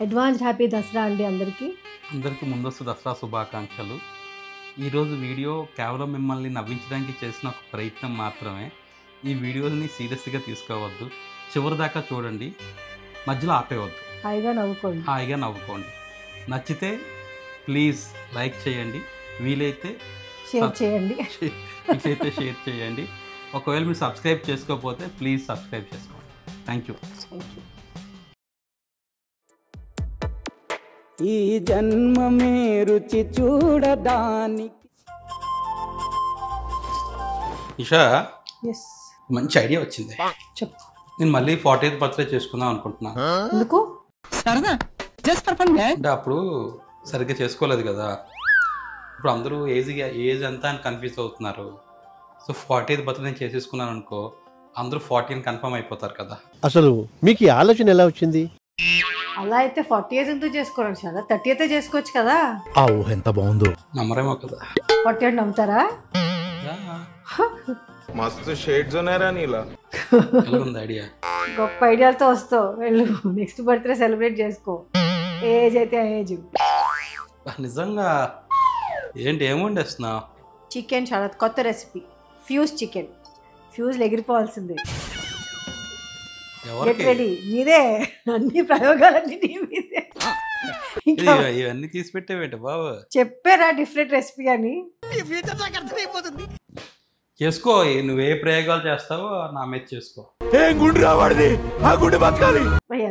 Advanced happy Dasara అండి అందరికీ. అందరికీ ముందస్తు దసరా శుభాకాంక్షలు. ఈరోజు వీడియో కేవలం మిమ్మల్ని నవ్వించడానికి చేసిన ఒక ప్రయత్నం మాత్రమే. ఈ వీడియోని సీరియస్గా తీసుకోవద్దు, చివరి దాకా చూడండి, మధ్యలో ఆపేయవద్దు, హాయిగా నవ్వుకోండి. నచ్చితే ప్లీజ్ లైక్ చేయండి, వీలైతే షేర్ చేయండి. ఒకవేళ మీరు సబ్స్క్రైబ్ చేసుకోకపోతే ప్లీజ్ సబ్స్క్రైబ్ చేసుకోండి. Thank you. ఈ జన్మమే రుచి చూడడానికి. ఇషా, మంచి ఐడియా వచ్చింది. నేను మళ్ళీ 40th బర్త్డే చేసుకుందాం అనుకుంటున్నాను. ఎందుకు? అంటే అప్పుడు సరిగ్గా చేసుకోలేదు కదా, ఇప్పుడు అందరూ ఏజ్ ఎంత అని కన్ఫ్యూజ్ అవుతున్నారు. సో 40th బర్త్డే నేను చేసేసుకున్నాను అనుకో, అందరూ 40 కన్ఫర్మ్ అయిపోతారు కదా. అసలు మీకు ఈ ఆలోచన ఎలా వచ్చింది? అలా అయితే 40 years ఎందుకు చేసుకోవాలి సార్? 30th చేసుకోవచ్చు కదా. ఆ ఊహ ఎంత బాగుందో. నమ్మరేమో కదా. 40 నమ్ముతారా? మస్తు షేడ్స్ ఉన్నారా నీలా. ఎలా ఉంది ఐడియా? గొప్ప ఐడియాలతో వస్తావు. వెళ్ళు, నెక్స్ట్ బర్త్డే సెలబ్రేట్ చేసుకో. ఏజ్ అయితే ఆ ఏజ్. నిజంగా ఏంటి, ఏం వండేస్తున్నావు? చికెన్ చాలా కొత్త రెసిపీ, ఫ్యూజ్ చికెన్. ఫ్యూజ్లు ఎగిరిపోవాల్సిందే. Get ready. మీదే అన్ని ప్రయోగాలన్నీ నీ మీదే. ఇవన్నీ తీసి పెట్టేవేంటి బాబు? చెప్పారా డిఫరెంట్ రెసిపీ అని? చేసుకో, నువ్వే ప్రయోగాలు చేస్తావో నా మీద చేసుకో.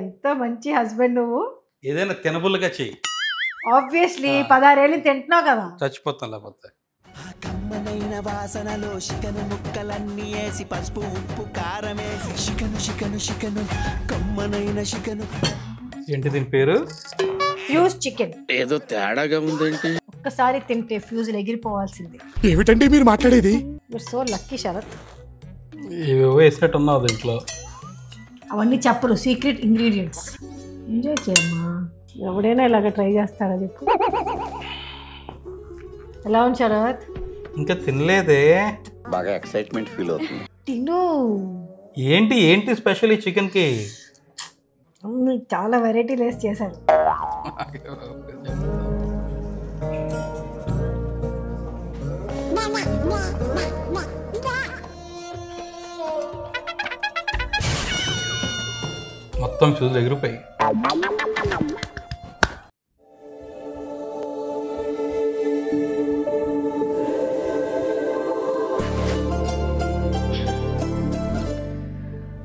ఎంత మంచి హస్బెండ్ నువ్వు. ఏదైనా తినబుల్గా చెయ్యి. ఆబ్వియస్లీ 16 ఏళ్ళు తింటున్నావు కదా. చచ్చిపోతాం లేకపోతే. కమ్మనైన వాసనలో చికెను ముక్కలన్నీ వేసి పసుపు ఉప్పు కారం వేసి చికెను కమ్మనైన చికెను. ఏంటి దీని పేరు? Fuse chicken. ఏదో తేడాగా ఉందేంటి? ఒక్కసారి తింటే ఫ్యూజులు ఎగిరిపోవాల్సిందే. ఏమిటండి మీరు మాట్లాడేది? మీరు సో లక్కీ శరత్. ఏవేవో వేసినట్టు ఉన్నావు దీంట్లో. అవన్నీ చెప్పరు, సీక్రెట్ ఇంగ్రీడియంట్స్. ఎంజాయ్ చేయమ్మా. ఎవడైనా ఇలాగ ట్రై చేస్తారా చెప్పు. ఎలా ఉంది శరత్? ఇంకా తినలేదే. బాగా ఎక్సైట్మెంట్ ఫీల్ అవుతుంది. తిను. ఏంటి స్పెషల్ ఈ చికెన్ కి? చాలా వెరైటీ లేస్ చేశారు. మొత్తం ఫ్యూజులు ఎగిరిపోయి.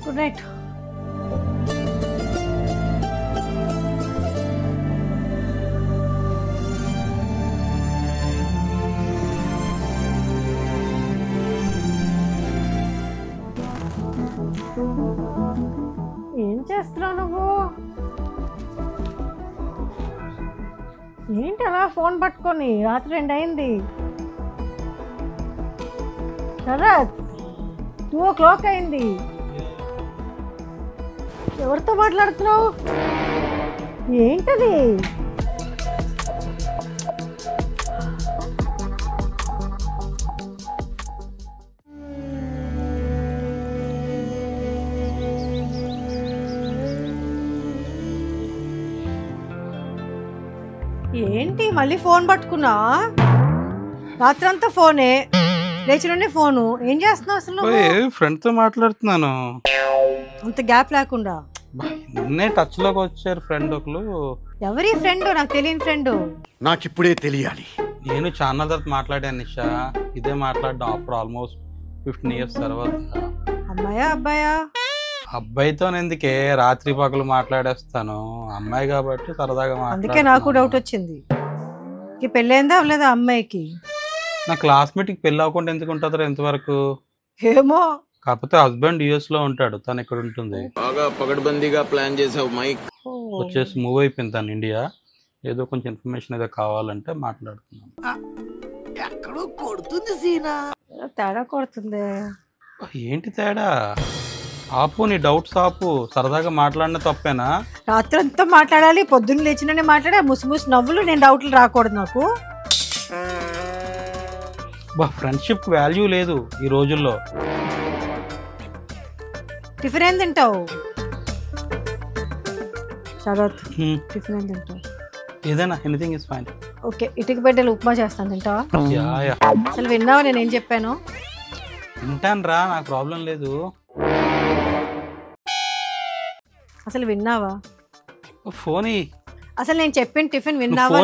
Good night. ఏం చేస్తున్నావు నువ్వు? ఏంటి అలా ఫోన్ పట్టుకొని? రాత్రి 2 అయింది. శరత్, 2 o'clock అయింది. ఎవరితో మాట్లాడుతున్నావు? ఏంటది? ఏంటి మళ్ళీ ఫోన్ పట్టుకున్నా? రాత్రంతా ఫోనే, లేచినే ఫోను. ఏం చేస్తున్నావు అసలు? ఫ్రెండ్ తో మాట్లాడుతున్నాను. అంత గ్యాప్ లేకుండా. నిన్నే టచ్ లోకి వచ్చారు ఫ్రెండ్ ఒకరు. ఎవరి ఫ్రెండ్? నాకు తెలియని ఫ్రెండ్. నాకిప్పుడే తెలియాలి. నేను చాలా తర్వాత మాట్లాడాను నిషా. ఇదే మాట్లాడడం ఆఫ్టర్ ఆల్మోస్ట్ 15 years తర్వాత. అమ్మాయా అబ్బాయా? అబ్బాయితో ఎందుకే, రాత్రి పగలు మాట్లాడేస్తాను. అమ్మాయి కాబట్టి సరదాగా అందుకే నాకు డౌట్ వచ్చింది. పెళ్ళైందా అవ్వలేదా అమ్మాయికి? నా క్లాస్మేట్ కి పెళ్ళి అవ్వకుండా ఎందుకు ఉంటుందో ఎంతవరకు ఏమో. కాకపోతే హస్బెండ్ US లో ఉంటాడు, తను ఇక్కడ ఉంటుంది. బాగా పగడ్బందీగా ప్లాన్ చేసావు మైక్. వచ్చేసి మూవ్ అయిపోయింది తను ఇండియా. ఏదో కొంచెం ఇన్ఫర్మేషన్ ఏదో కావాలంటే మాట్లాడుతున్నాను. ఎక్కడో కొడుతుంది సీనా. తేడా కొడుతుంది. ఏంటి తేడా? ఆపు, నీ డౌట్స్ ఆపు. సరదాగా మాట్లాడిన తప్పేనా? రాత్రి అంతా మాట్లాడాలి, పొద్దున్న లేచిననే మాట్లాడా. ముసి నవ్వులు, నేను డౌట్లు రాకూడదు నాకు. ఫ్రెండ్షిప్ వాల్యూ లేదు ఈ రోజుల్లో. టిఫిన్ ఏం తింటావు? శరత్ టిఫిన్ ఏం తింటావు? ఏదైనా ఎనీథింగ్ ఇస్ ఫైన్. ఓకే, ఇటుక బిడ్డలు ఉప్మా చేస్తాను, తింటావా? యా అసలు విన్నావా నేనేం చెప్పాను? తింటాను రా, నాకు ప్రాబ్లం లేదు. అసలు విన్నావా? ఫోన్ అసలు నేను చెప్పిన టిఫిన్ విన్నావా?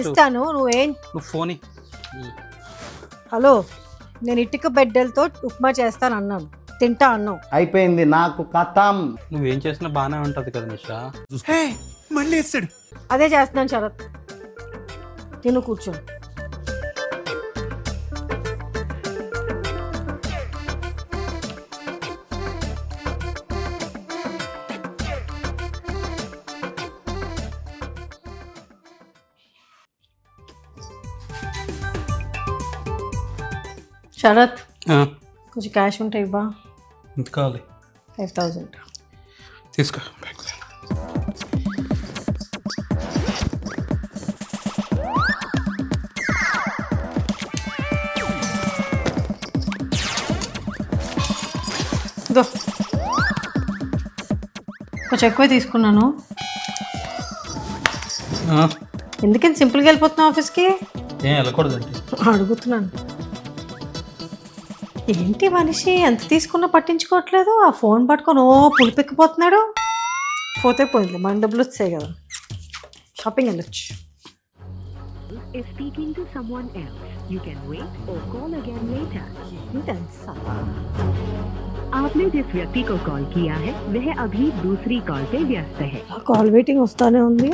ఇస్తాను, నువ్వు ఫోన్. హలో, నేను ఇటుక బిడ్డలతో ఉప్మా చేస్తాను అన్నాను, తింటా అన్నావు. అయిపోయింది నాకు కథం. నువ్వేం చేసినా బాగానే ఉంటది కదా నిషా. మళ్ళీ వేస్తాడు. అదే చేస్తున్నాను శరత్, తిను కూర్చో. శరత్, కొంచెం క్యాష్ ఉంటాయి బా. ఎంత కావాలి? 5000. తీసుకో. కొంచెం ఎక్కువే తీసుకున్నాను. ఎందుకని సింపుల్గా వెళ్ళిపోతున్నావు ఆఫీస్కి? ఏం వెళ్ళకూడదండి. అడుగుతున్నాను. ఏంటి మనిషి ఎంత తీసుకున్నా పట్టించుకోవట్లేదు, ఆ ఫోన్ పట్టుకొని పులిపెక్కిపోతున్నాడు. పోతే పోయింది, మన డబ్బులు వచ్చాయి కదా, షాపింగ్ వెళ్ళొచ్చు. is speaking to someone else. You can wait or call again later. आपने जिस व्यक्ति को कॉल किया है वह अभी दूसरी कॉल पे व्यस्त है. కాల్ వెయిటింగ్ వస్తానే ఉంది.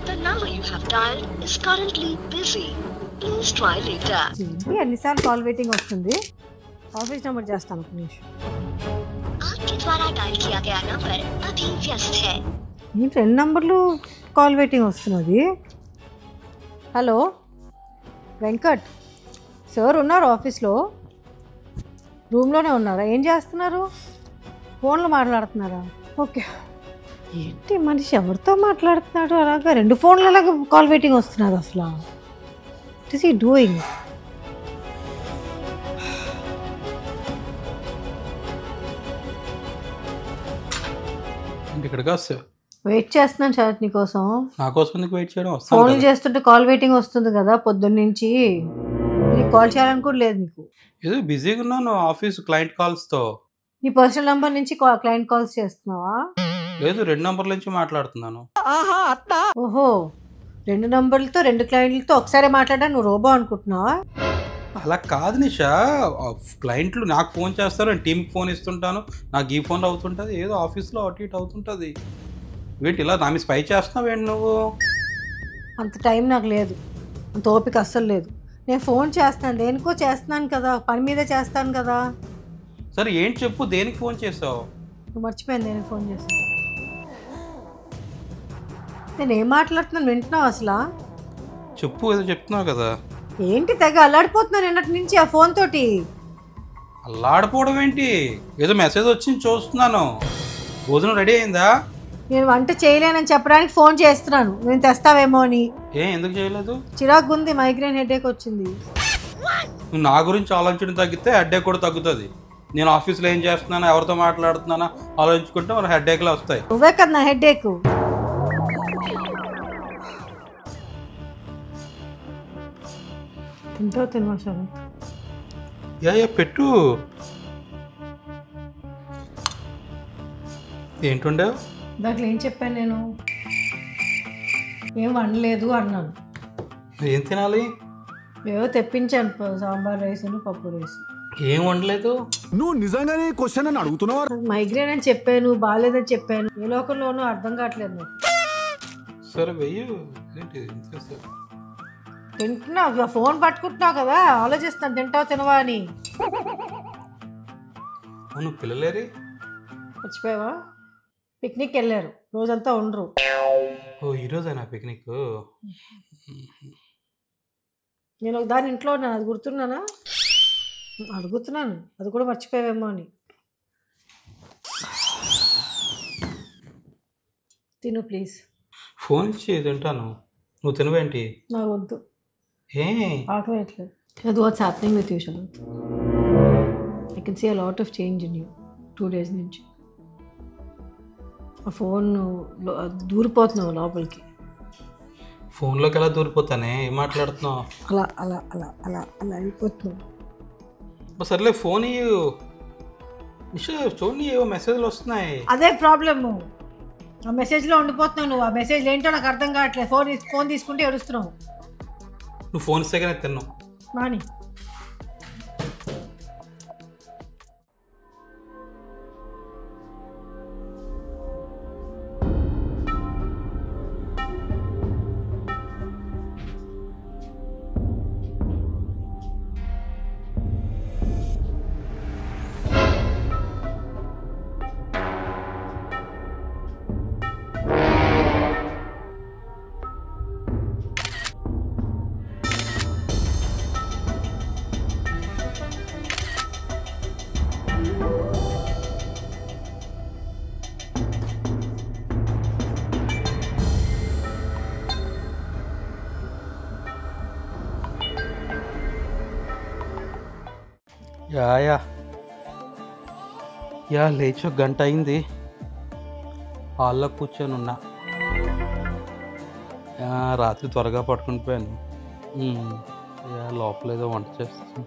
The number you have dialed is currently busy. Please try later. ఎన్నిసార్లు కాల్ వెయిటింగ్ వస్తుంది? ఆఫీస్ నెంబర్ చేస్తాను ఒక నిమిషం. आपके द्वारा डायल किया गया नंबर अभी व्यस्त है. మీ ఫ్రెండ్ నంబర్లు కాల్ వెయిటింగ్ వస్తున్నది. హలో వెంకట్ సార్, ఉన్నారు ఆఫీస్లో? రూమ్లోనే ఉన్నారా? ఏం చేస్తున్నారు? ఫోన్లో మాట్లాడుతున్నారా? ఓకే. ఏంటి మనిషి ఎవరితో మాట్లాడుతున్నాడు? అలాగా 2 ఫోన్లు అలాగా కాల్ వెయిటింగ్ వస్తున్నది అసలు. What is he doing? ఇక్కడికి వస్తా. వెయిట్ చేస్తున్నాను శరత్ నీకోసం. నా కోసం ఎందుకు వెయిట్ చేయడం? ఫోన్లు చేస్తుంటే కాల్ వెయిటింగ్ వస్తుంది కదా పొద్దున్న నుంచి. నీకు కాల్ చేయాలని కూడా లేదు నీకు. ఏదో బిజీగా ఉన్నాను ఆఫీస్ క్లయింట్ కాల్స్తో. నీ పర్సనల్ నెంబర్ నుంచి క్లయింట్ కాల్స్ చేస్తున్నావా? లేదు, 2 నంబర్ల నుంచి మాట్లాడుతున్నాను. ఓహో, 2 నంబర్లతో 2 క్లయింట్లతో ఒకసారి మాట్లాడా? నువ్వు రోబో అనుకుంటున్నావా? అలా కాదు నిషా, క్లయింట్లు నాకు ఫోన్ చేస్తారు, నేను టీంకి ఫోన్ ఇస్తుంటాను, నాకు ఈ ఫోన్ అవుతుంటుంది, ఏదో ఆఫీస్లో అటు ఇటు అవుతుంటుంది. ఏంటి ఇలా నా మీద స్పై చేస్తున్నావు ఏంటి నువ్వు? అంత టైం నాకు లేదు, అంత ఓపిక అస్సలు లేదు. నేను ఫోన్ చేస్తాను, దేనికో చేస్తున్నాను కదా, పని మీదే చేస్తాను కదా. సరే ఏంటి చెప్పు, దేనికి ఫోన్ చేసావు? నువ్వు మర్చిపోయాను దేనికి ఫోన్ చేస్తాను. నేను ఏం మాట్లాడుతున్నాను వింటున్నావు అసలు? చెప్పు, ఏదో చెప్తున్నావు కదా. ఏంటి తెగ అల్లాడిపోతున్నాను నిన్నటి నుంచి ఆ ఫోన్ తోటి. అల్లాడిపోవడం ఏంటి? ఏదో మెసేజ్ వచ్చింది చూస్తున్నాను. భోజనం రెడీ అయిందా? నేను వంట చేయలేనని చెప్పడానికి ఫోన్ చేస్తున్నాను, నేను తెస్తావేమో అని. ఎందుకు చేయలేదు? చిరాకు ఉంది, మైగ్రేన్ హెడేక్ వచ్చింది. నువ్వు నా గురించి ఆలోచించడం తగ్గితే హెడేక్ కూడా తగ్గుతుంది. నేను ఆఫీస్లో ఏం చేస్తున్నాను, ఎవరితో మాట్లాడుతున్నానా ఆలోచించుకుంటే మన హెడేక్లు వస్తాయి. నువ్వే కదా నా హెడేక్. తింటో తినవా? యా పెట్టు. ఏంటుండే దాంట్లో ఏం చెప్పాను నేను? ఏం వండలేదు అన్నాను. ఏం తినాలి? ఏవో తెప్పించాను, సాంబార్ రైస్, పప్పు రైస్. ఏం వండలేదు? నువ్వు నిజంగానే క్వశ్చన్ అని అడుగుతున్నావు? మైగ్రేన్ అని చెప్పాను, బాగాలేదని చెప్పాను. ఏ లోకంలోనూ అర్థం కావట్లేదు నాకు. సరే వెయ్యి. తింటున్నావు, ఫోన్ పట్టుకుంటున్నావు కదా, ఆలోచిస్తాను తింటావు తినవా అని. నువ్వు పిల్లలేరి? మర్చిపోయావా? పిక్నిక్ వెళ్ళారు, రోజంతా ఉండరు. ఓ ఈరోజేనా పిక్నిక్? నేను ఒక దాని ఇంట్లో ఉన్నాను, అది గుర్తున్నానా? అడుగుతున్నాను, అది కూడా మర్చిపోయావేమో అని. తిను ప్లీజ్. ఫోన్ ఇచ్చి తింటాను, నువ్వు తినవేంటి? నాకు వద్దు, ఆకలేట్లేదు. అది what's happening with you Sharath. I can see a lot of change in you 2 days నుంచి. ఆ ఫోన్ దూరిపోతున్నావు లోపలికి. ఫోన్లోకి ఎలా దూరిపోతానే? ఏం మాట్లాడుతున్నావు? అలా అలా అలా అలా అలా వెళ్ళిపోతున్నావు. సర్లే ఫోన్ నిషా చూడండి, ఏవో మెసేజ్లు వస్తున్నాయి. అదే ప్రాబ్లము. ఆ మెసేజ్లో ఉండిపోతున్నావు నువ్వు. ఆ మెసేజ్ ఏంటో నాకు అర్థం కావట్లేదు. ఫోన్ తీసుకుంటే ఏడుస్తున్నావు. నువ్వు ఫోన్ ఇస్తే కానీ తిన్నావు. మాని యా లేచి ఒక గంట అయింది. హాల్లో కూర్చొని ఉన్నా. రాత్రి త్వరగా పడుకుని పోయాను. లోపల ఏదో వంట చేస్తాను.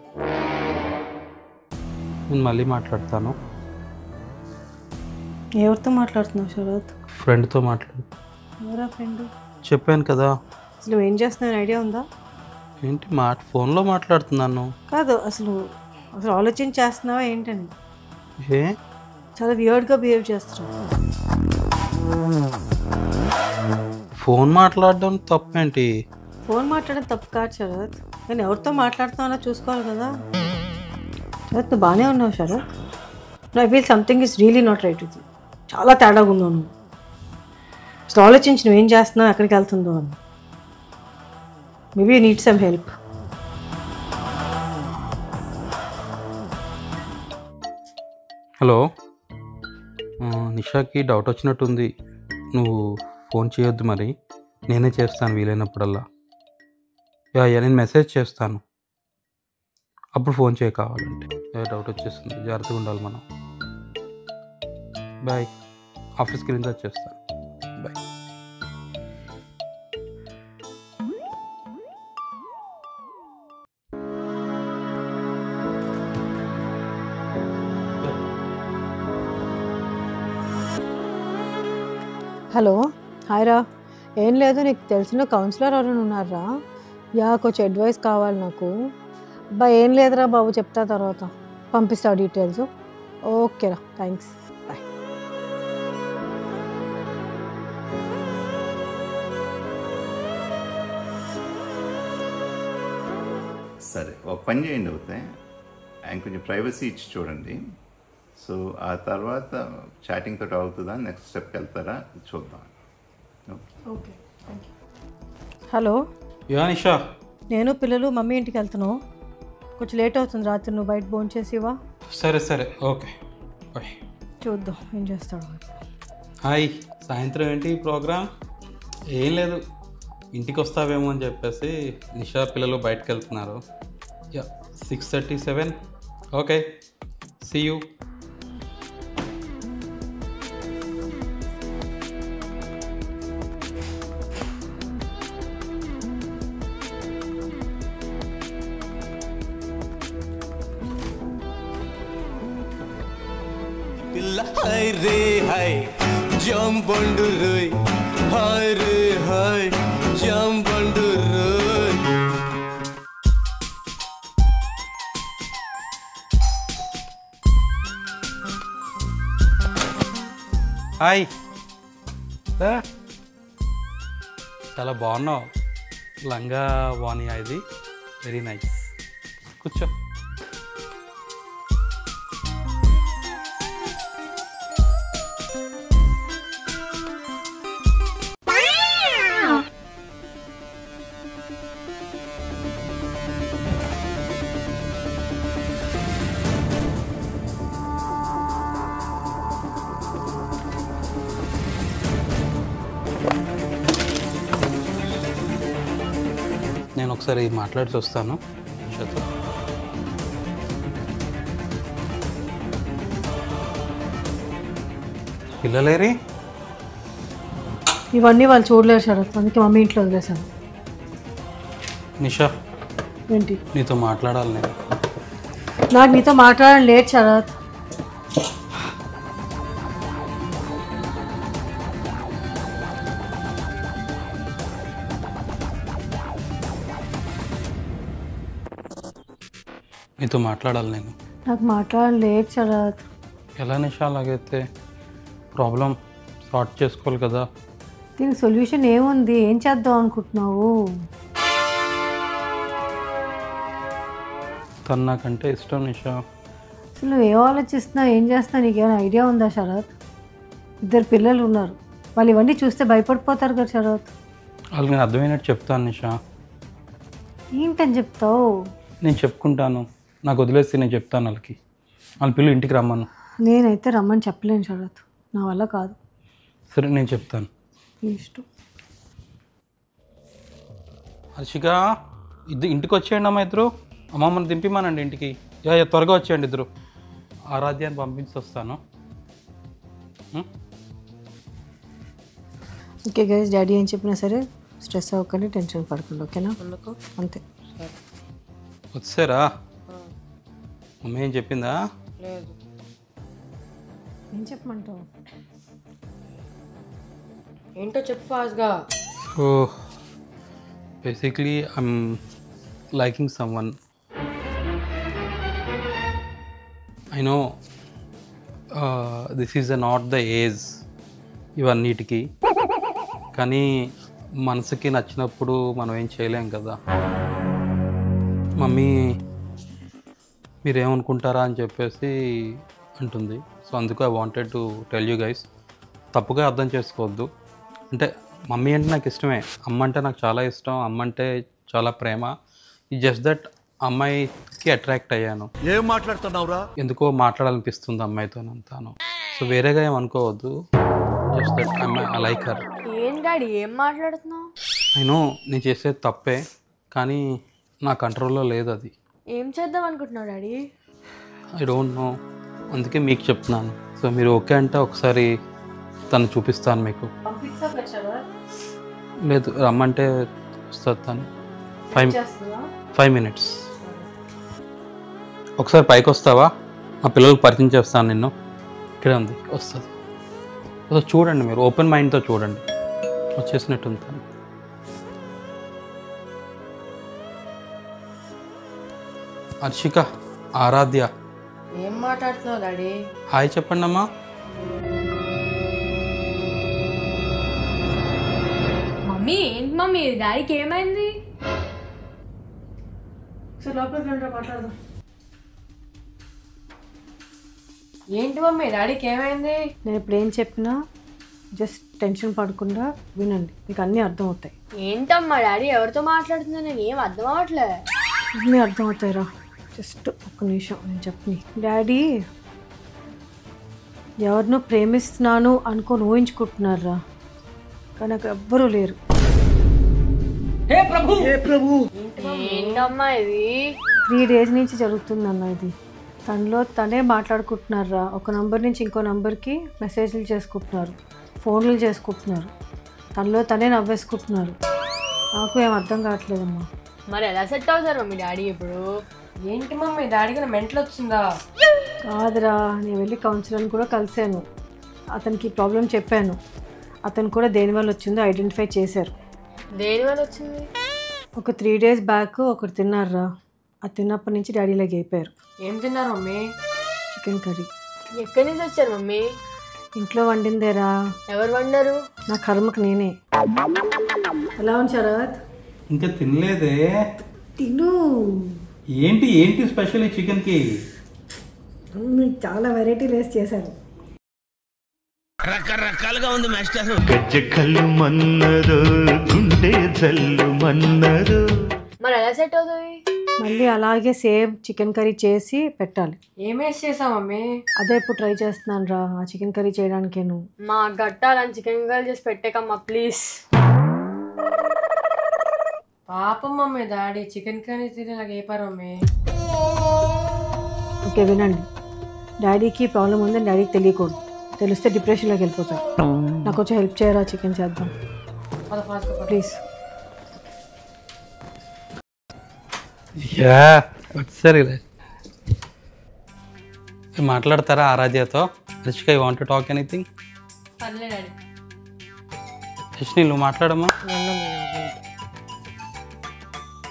నేను మళ్ళీ మాట్లాడతాను. ఎవరితో మాట్లాడుతున్నావు శరత్? ఫ్రెండ్తో మాట్లాడు. ఎవరా ఫ్రెండ్? చెప్పాను కదా. అసలు ఏం చేస్తున్నావు ఐడియా ఉందా? ఏంటి ఫోన్లో మాట్లాడుతున్నాను. కాదు, అసలు ఆలోచన చేస్తున్నావా ఏంటని? ఏ చాలా వియర్డ్గా బిహేవ్ చేస్తున్నావు. ఫోన్ మాట్లాడడం తప్పేంటి? ఫోన్ మాట్లాడడం తప్పు కాదు శరత్. నేను ఎవరితో మాట్లాడుతున్నానో చూసుకోవాలి కదా. శరత్ నువ్వు బాగానే ఉన్నావు Sharath. I feel something is really not right with you. చాలా తేడాగా ఉన్నావు నువ్వు. అసలు ఆలోచించి నువ్వేం చేస్తున్నావు, ఎక్కడికి వెళ్తుందో అని. Maybe you need some help. Hello, నిషాకి డౌట్ వచ్చినట్టుంది. నువ్వు ఫోన్ చేయొద్దు, మరి నేనే చేస్తాను వీలైనప్పుడల్లా. నేను మెసేజ్ చేస్తాను, అప్పుడు ఫోన్ చేయ కావాలంటే. డౌట్ వచ్చేస్తుంది, జాగ్రత్తగా ఉండాలి మనం. బాయ్. ఆఫీస్కి వెళ్ళిన తర్వాత చేస్తాను. బాయ్. హలో, హాయ్ రా. ఏం లేదు, నీకు తెలిసిన కౌన్సిలర్ ఎవరైనా ఉన్నారా? కొంచెం అడ్వైస్ కావాలి నాకు. ఏం లేదురా బాబు, చెప్తా తర్వాత. పంపిస్తావు డీటెయిల్స్? ఓకేరా, థ్యాంక్స్, బాయ్. సరే, ఒక పని చేయండి. అవుతాయి ఆయన కొంచెం ప్రైవసీ ఇచ్చి చూడండి. సో ఆ తర్వాత చాటింగ్ తోటి అవుతుందా, నెక్స్ట్ స్టెప్కి వెళ్తారా చూద్దాం. Okay, hello. నిషా, నేను పిల్లలు మమ్మీ ఇంటికి వెళ్తున్నావు. కొంచెం లేట్ అవుతుంది రాత్రి. నువ్వు బయట భోజనం చేసివా? సరే ఓకే, బాయ్. చూద్దాం ఏం చేస్తాడు. హాయ్, సాయంత్రం ఏంటి ప్రోగ్రామ్? ఏం లేదు, ఇంటికి వస్తావేమో అని చెప్పేసి నిషా పిల్లలు బయటకు వెళ్తున్నారు. 6:37. Okay, see you. हाय रे हाय जम बंडू रोय हाय रे हाय जम बंडू रोय హాయ్, చాలా బాగున్నావు. లంగా వాణియా ఇది, వెరీ నైస్. కూర్చో. నేను ఒకసారి మాట్లాడి చూస్తాను. పిల్లలేరి? ఇవన్నీ వాళ్ళు చూడలేరు శరత్, అందుకే మమ్మీ ఇంట్లో వదిలేశాను. నిషా ఏంటి? నీతో మాట్లాడాలి నేను. నాకు నీతో మాట్లాడడం లేట్ శరత్. నీతో మాట్లాడాలి నేను. నాకు మాట్లాడడం లేట్ శరత్. ఎలా నిషా? అలాగైతే ప్రాబ్లం సార్ట్ చేసుకోవాలి కదా. దీనికి సొల్యూషన్ ఏముంది? ఏం చేద్దాం అనుకుంటున్నావు? తను నాకంటే ఇష్టం నిషా. అసలు నువ్వు ఏం ఆలోచిస్తున్నావు, ఏం చేస్తున్నావు, నీకేమైనా ఐడియా ఉందా శరత్? 2 పిల్లలు ఉన్నారు, వాళ్ళు ఇవన్నీ చూస్తే భయపడిపోతారు కదా శరత్. వాళ్ళకి నేను అర్థమైనట్టు చెప్తాను నిషా. ఏంటని చెప్తావు? నేను చెప్పుకుంటాను, నాకు వదిలేసి నేను చెప్తాను వాళ్ళకి. వాళ్ళ పిల్లలు ఇంటికి రమ్మను. నేనైతే రమ్మని చెప్పలేను శరత్, నా వల్ల కాదు. సరే నేను చెప్తాను. ఇష్టం. హర్షిక ఇంటికి వచ్చేయండి అమ్మ ఇద్దరు. అమ్మమ్మని దింపిమానండి ఇంటికి. త్వరగా వచ్చేయండి ఇద్దరు. ఆరాధ్యాన్ని పంపించి వస్తాను. ఓకే గైస్, డాడీ ఏం చెప్పినా సరే స్ట్రెస్ అవ్వకండి, టెన్షన్ పడకండి, ఓకేనా? అంతే. వచ్చారా? మమ్మీ ఏం చెప్పిందా? ఏం చెప్పమంటావు? ఏంటో చెప్పు ఫాస్ట్గా. So basically I'm liking someone. I know this is not the age ఇవన్నిటికీ, కానీ మనసుకి నచ్చినప్పుడు మనం ఏం చేయలేం కదా. మమ్మీ మీరేమనుకుంటారా అని చెప్పేసి అంటుంది. సో అందుకు I wanted to tell you guys. తప్పుగా అర్థం చేసుకోవద్దు. అంటే మమ్మీ అంటే నాకు ఇష్టమే, అమ్మ అంటే నాకు చాలా ఇష్టం, అమ్మ అంటే చాలా ప్రేమ. ఈ జస్ట్ దట్ అమ్మాయికి అట్రాక్ట్ అయ్యాను. ఏం మాట్లాడుతున్నావురా? ఎందుకో మాట్లాడాలనిపిస్తుంది అమ్మాయితో అంతాను. సో వేరేగా ఏం అనుకోవద్దు. Just that I like her. ఏం డాడీ ఏం మాట్లాడుతున్నావు? ఐ నో నేను చేసేది తప్పే, కానీ నా కంట్రోల్లో లేదు అది. ఏం చేద్దాం అనుకుంటున్నావు డాడీ? ఐ డోంట్ నో, అందుకే మీకు చెప్తున్నాను. సో మీరు ఓకే అంటే ఒకసారి తను చూపిస్తాను మీకు. లేదు రమ్మంటే వస్తుంది తను. 5 minutes. ఒకసారి పైకి వస్తావా? మా పిల్లలకు పరిచయం చేస్తాను నిన్ను. ఇక్కడే ఉంది, వస్తుంది. చూడండి, మీరు ఓపెన్ మైండ్తో చూడండి. వచ్చేసినట్టుంది తను. హర్షిక, ఆరాధ్య. ఏం మాట్లాడుతున్నావు డాడీ? హాయ్ చెప్పండి అమ్మా. మమ్మీ ఏంటి మమ్మీ, డాడీకి ఏమైంది? సో లోపలికి రండి, మాట్లాడదాం. ఏంటి మమ్మీ డాడీకి ఏమైంది? నేను ఇప్పుడు ఏం చెప్పినా జస్ట్ టెన్షన్ పడకుండా వినండి, మీకు అన్నీ అర్థమవుతాయి. ఏంటమ్మా డాడీ ఎవరితో మాట్లాడుతున్నా? నేను ఏం అర్థం అవ్వట్లే. అన్నీ అర్థమవుతాయిరా, జస్ట్ ఒక్క నిమిషం నేను చెప్పని. డాడీ ఎవరినో ప్రేమిస్తున్నాను అనుకొని ఊహించుకుంటున్నారా, కానీ నాకు ఎవ్వరూ లేరు. ఏంటమ్మా ఇది? 3 days నుంచి జరుగుతుందన్న ఇది. తనలో తనే మాట్లాడుకుంటున్నారా, ఒక నంబర్ నుంచి ఇంకో నంబర్కి మెసేజ్లు చేసుకుంటున్నారు, ఫోన్లు చేసుకుంటున్నారు, తనలో తనే నవ్వేసుకుంటున్నారు. నాకు ఏం అర్థం కావట్లేదమ్మా. మరి ఎలా సెట్ అవుతారు మమ్మీ డాడీ ఇప్పుడు? ఏంటి మమ్మీ డాడీకి మెంటల్ వచ్చిందా? కాదురా, నేను వెళ్ళి కౌన్సిలర్ని కూడా కలిశాను, అతనికి ప్రాబ్లం చెప్పాను. అతను కూడా దేనివల్ల వచ్చిందో ఐడెంటిఫై చేశారు. దేనివల్ల వచ్చింది? ఒక 3 days బ్యాక్ ఒకటి తిన్నారా, అది తిన్నప్పటి నుంచి డాడీ ఇలాగ అయిపోయారు. ఏం తిన్నారు మమ్మీ? Chicken curry. ఎక్కడి నుంచి వచ్చారు మమ్మీ? ఇంట్లో వండిందేరా. ఎవరు వండారు? నా కర్మకు నేనే. ఎలా ఉంది శరత్? ఇంకా తినలేదే. తిను. ఏంటి ఏంటి స్పెషల్ ఈ చికెన్కి? చాలా వెరైటీ రేస్ చేశారు. రకరకాలుగా ఉంది మాస్టర్. గజ్జ కళ్ళు మన్నదు, గుండె జల్లు మన్నదు. మరి ఎలా సెట్ అవుతుంది? మళ్ళీ అలాగే సేమ్ చికెన్ కర్రీ చేసి పెట్టాలి. ఏమేసి చేసావు మమ్మీ? అదే ఇప్పుడు ట్రై చేస్తున్నాను రా, ఆ చికెన్ కర్రీ చేయడానికేను. మా గట్టాలని చికెన్ కర్రీ చేసి పెట్టేకమ్మా ప్లీజ్. పాపం మమ్మీ డాడీ చికెన్ కర్రీ తినేలాగా అయిపోయారు మమ్మీ. ఓకే వినండి, డాడీకి ప్రాబ్లం ఉందని డాడీకి తెలియకూడదు, తెలిస్తే డిప్రెషన్లోకి వెళ్ళిపోతా. నాకు కొంచెం హెల్ప్ చేయరా, చికెన్ చేద్దాం ప్లీజ్. సరే మాట్లాడతారా ఆరాధ్యతో? Rishika, you want to talk anything? యష్ని నువ్వు మాట్లాడమ్మా.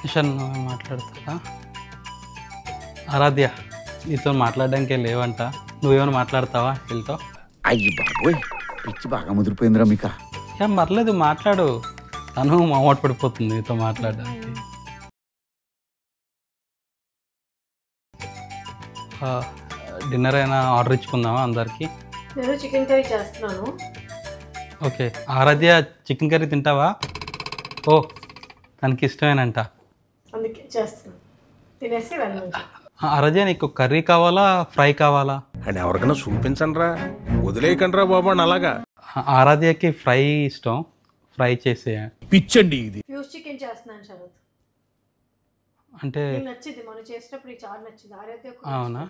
నిషన్ నువ్వు మాట్లాడతారా? ఆరాధ్య నీతో మాట్లాడడానికి లేవంట, నువ్వేమైనా మాట్లాడతావా వీళ్ళతో? అయ్యి బాబోయ్, పిచ్చి బాగా ముదిరిపోయిందిరా మీకా. ఏం పర్లేదు మాట్లాడు, తను మామూట పడిపోతుంది నీతో మాట్లాడడానికి. డిన్నర్ అయినా ఆర్డర్ ఇచ్చుకుందామా అందరికి? నేను చికెన్ కర్రీ చేస్తున్నాను. ఓకే. ఆరాధ్య చికెన్ కర్రీ తింటావా? ఓ, తనకి ఇష్టమేనంట, అందుకే చేస్తున్నాను. తినేసి వెళ్ళండి. ఆరాధ్య నీకు కర్రీ కావాలా ఫ్రై కావాలా? అని ఎవరికైనా చూపించండి రా, వదిలేయకండి రా బాబు అని అలాగా. ఆరాధ్యకి ఫ్రై ఇష్టం, ఫ్రై చేసే. పిచ్చండి ఇది. ఫ్యూజ్ చికెన్ చేస్తున్నాను శరత్. అంటే నచ్చింది, మనం చేసినప్పుడు చాలా నచ్చింది. ఆరాధ్య అవునా?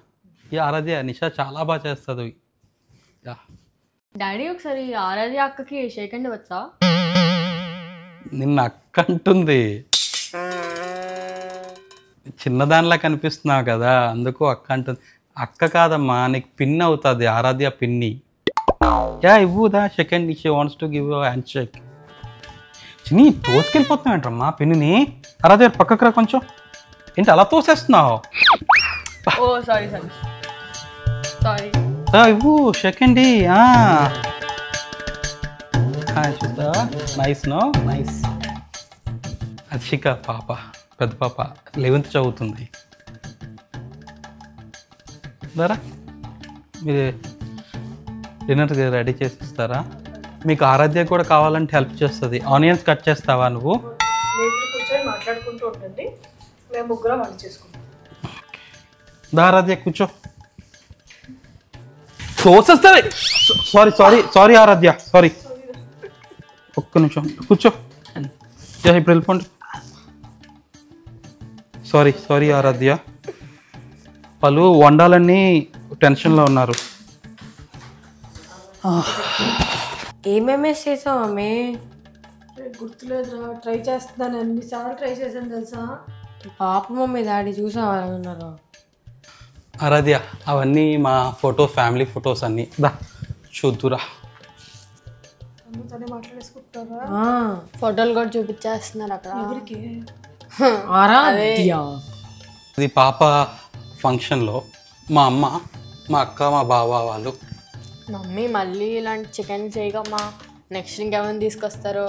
ఈ ఆరాధ్య నిషా చాలా బాగా చేస్తుంది. డాడీ ఒకసారి ఆరాధ్య అక్కకి షేక్ అండి వచ్చా? నిన్న అక్క అంటుంది, చిన్నదానిలా కనిపిస్తున్నావు కదా అందుకు అక్క అంటుంది. అక్క కాదమ్మా, నీకు పిన్ అవుతుంది, ఆరాధ్య పిన్ని. ఇవ్వుదా second, she wants to give hand shake. నీ తోసుకెళ్ళిపోతున్నావు ఏంటమ్మా పిన్నిని? ఆరాధ్య పక్కకు రా కొంచెం. ఏంటి అలా తోసేస్తున్నావు? ఓ సారీ సారీ సారీ. ఇవ్వు సెకండ్. చూద్దా, నైస్ నో నైస్. అర్షిక పాప, పెద్ద పాప 11th చదువుతుంది. సరే మీరు డిన్నర్ రెడీ చేసి ఇస్తారా? మీకు ఆరాధ్య కూడా కావాలంటే హెల్ప్ చేస్తుంది. ఆనియన్స్ కట్ చేస్తావా నువ్వు? కూర్చొని మాట్లాడుకుంటూ ఉంటుంది, మేము ముగ్గురం వంట చేసుకుంటాం. ఆరాధ్య కూర్చో. తోసేస్తారే. సారీ సారీ సారీ ఆరాధ్య, సారీ. ఒక్క నిమిషం కూర్చో. ఇప్పుడు వెళ్ళిపోండి. సారీ సారీ ఆరాధ్య, వాళ్ళు వండాలని టెన్షన్లో ఉన్నారు. ఏమేమి చేసావు మమ్మీ? గుర్తులేదురా, ట్రై చేస్తున్నాను, అన్నిసార్లు ట్రై చేశాను తెలుసా. పాప మమ్మీ డాడీ చూసావా ఉన్నారు? ఆరాధ్య అవన్నీ మా ఫోటో, ఫ్యామిలీ ఫొటోస్ అన్నీ. దా చూద్దురా. మాట్లాడేసుకుంటారా? ఫోటోలు కూడా చూపించేస్తున్నారు అక్కడ. ఎవరికి? ఇది పాప ఫంక్షన్లో మా అమ్మ, మా అక్క, మా బావ వాళ్ళు. మమ్మీ మళ్ళీ ఇలాంటి చికెన్ చేయగమ్మా, నెక్స్ట్ ఇంకేమైనా తీసుకొస్తారు.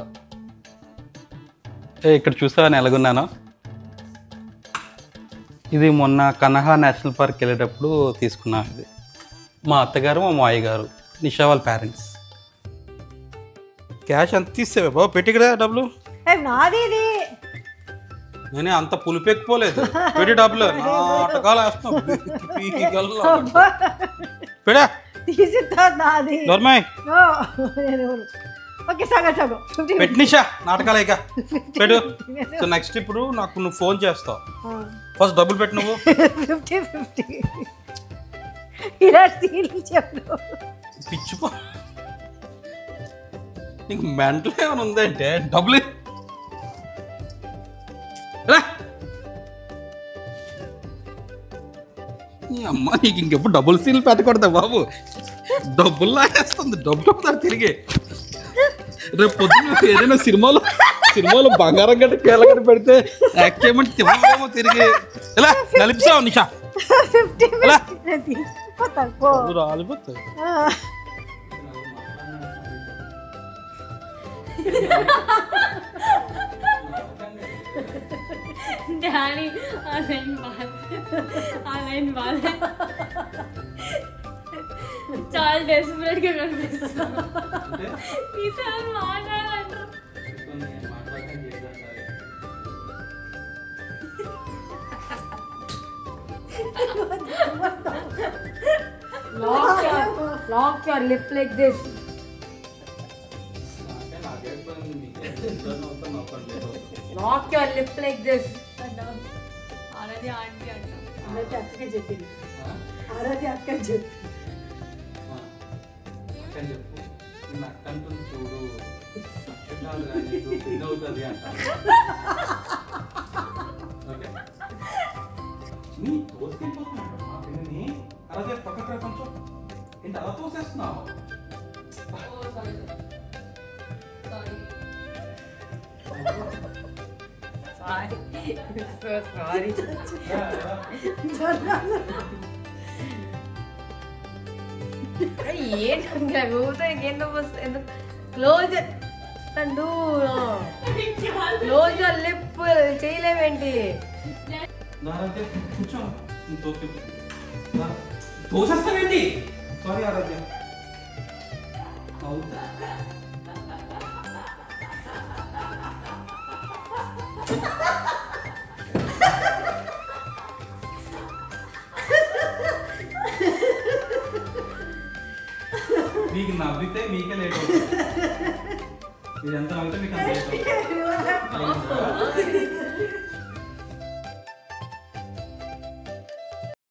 ఇక్కడ చూసావని ఎలాగున్నాను? ఇది మొన్న కనహా నేషనల్ పార్క్ వెళ్ళేటప్పుడు తీసుకున్నాను. ఇది మా అత్తగారు, మా మావయ్య గారు, నిషా వాళ్ళ పేరెంట్స్. క్యాష్ అంత తీసేవే బాబు, పెట్టి కదా డబ్బులు. నాది ఇది. నేనే అంత పులిపెక్కిపోలేదు, పెట్టి డబ్బులు నాటకాలు వేస్తున్నావు. పెడా తీసిస్తా నాది. ఓకే సగం సగం పెట్టి నిషా నాటకాలే ఇక పెట్టు. సో నెక్స్ట్ ఇప్పుడు నాకు నువ్వు ఫోన్ చేస్తావు, ఫస్ట్ డబ్బులు పెట్టు నువ్వు. 50-50 ఇలా చెప్పు. పిచ్చిపో, నీకు మెంటల్ ఏమైనా ఉందంటే డబ్బులు అమ్మ. నీకు ఇంకెప్పుడు డబ్బులు సీన్లు పెట్టకూడదా బాబు? డబ్బులు లాగేస్తుంది, డబ్బులు తిరిగి. రేపు పొద్దున్న ఏదైనా సినిమాలో బంగారం గడ్డ కేలగడ్డ పెడితే యాక్ట్ చేయమంటే తిమ్మేమో తిరిగి ఇలా నలిపిసావు నిషా. రాలిపోతాయి. డాడీ చాలా డెస్పరేట్ గా కనిపిస్తా. మాట్లాడాలంటారు. Lock your lip like this. Lock your lip like this. Aaradhya aunty అంట. ఆరాధ్య అక్కకే చెప్పింది. ఆరాధ్య అక్క చెప్పి అని చెప్పు. నిన్న అక్కంటుంది చూడు చుట్టాలు కానీ ఇది అవుతుంది అంట. ఓకే నీ తోసుకెళ్ళిపోతున్నాడు మా పిల్లని. అలాగే పక్కన కొంచెం ఏంటి అలా తోసేస్తున్నావు? క్లోజ్ క్లోజ్ లిప్ చేయలేమేంటి? కూర్చో తోసేస్తావేంటి? సారీ ఆరాధ్య. అవుతా మీకు నవ్వితే మీకే లేట్ అవుతుంది. మీరు ఎంత నవ్వితే మీకు అంత లేట్ అవుతుంది.